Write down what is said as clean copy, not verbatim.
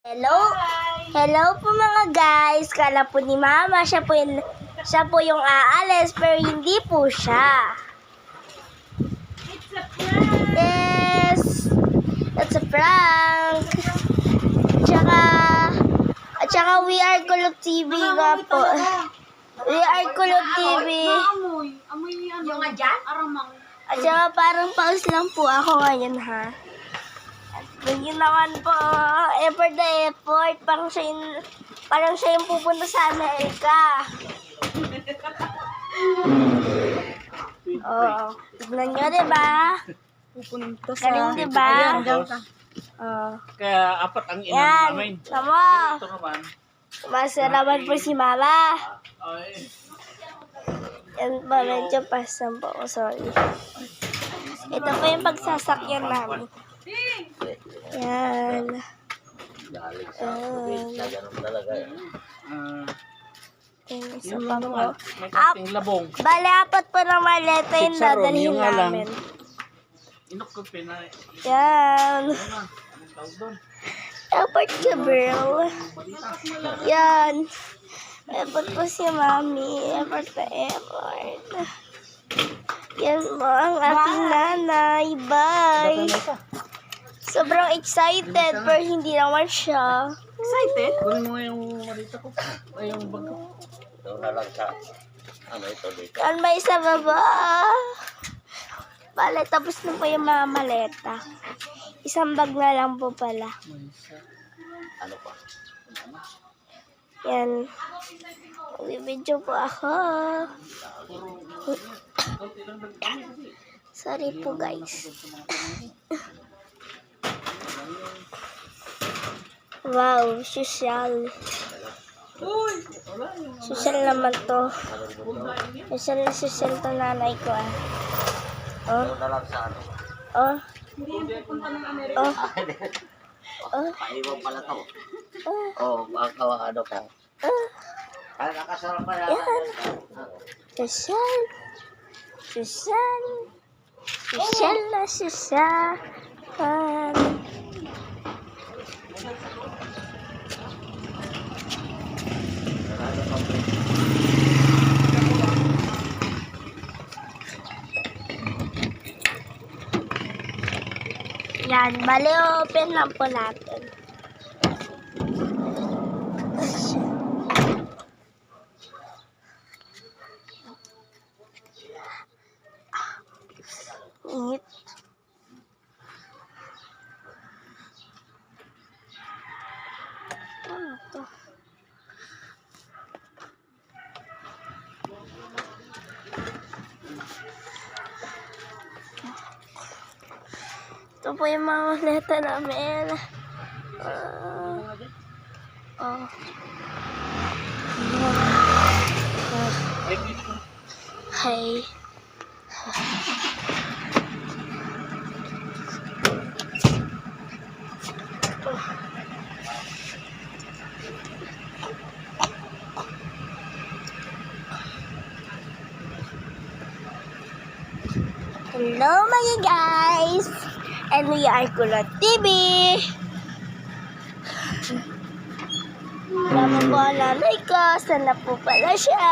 Hello? Hello po mga guys. Kala po ni Mama, siya po yung aalis, pero hindi po siya. It's a prank! Yes! That's a prank! Tsaka We Are Kulog TV nga po. We Are Kulog TV. Amoy ano? Yung nga dyan? Aramang. At saka parang pause lang po ako ngayon ha. At yun naman po, effort na effort. Parang siya yung pupunta sa Amerika. Oo. Tignan nyo, diba? Pupunta sa... Galing, diba? Oo. Kaya apat ang ina Yan. namin. Tama. Ito naman. Masaraman po si Mama. Ay, Yan po, medyo pasang po. Sorry. Ito po yung pagsasakyan namin. Yan. Yan, isa yun pa lang po. naman. May kating labong. Bale, apat po na maleta yung Chicharon, dadalhin yung nga lang. namin. Inok ko pinay. Yan. Ano na? Anong tawag doon? Effort ka, bro. Yan. Effort po si Mami. Effort na effort. Yan mo ang ating nanay. Bye. Sobrang excited, pero hindi naman siya. Excited? Kunin mo nga yung malita ko. Ay, yung bag ko. Ito na lang sa, ito dito. Yan ba sa baba? Bale, tapos na po yung mga maleta. Isang bag na lang po pala. Ano pa? Yan. Mag-video po ako. Sorry po guys. Wow, social. Social naman to. Social na social to nanay ko ah. Oh, Ito na lang sa ano. oh, Hindi yung pupunta ng Amerika. oh, oh, Paiwan pala to. oh, Oh, baka ano ka. oh. Kaya nakasarap pa Yan. yan. Social. Social. Social na social. Yan, bali open lang po natin. Init. Ano to? Ito po yung mga maleta namin. Oh. Hey. Hello mga guys! And we are Kulog TV! Wala mo po ang nanay ko. Sana po pala siya.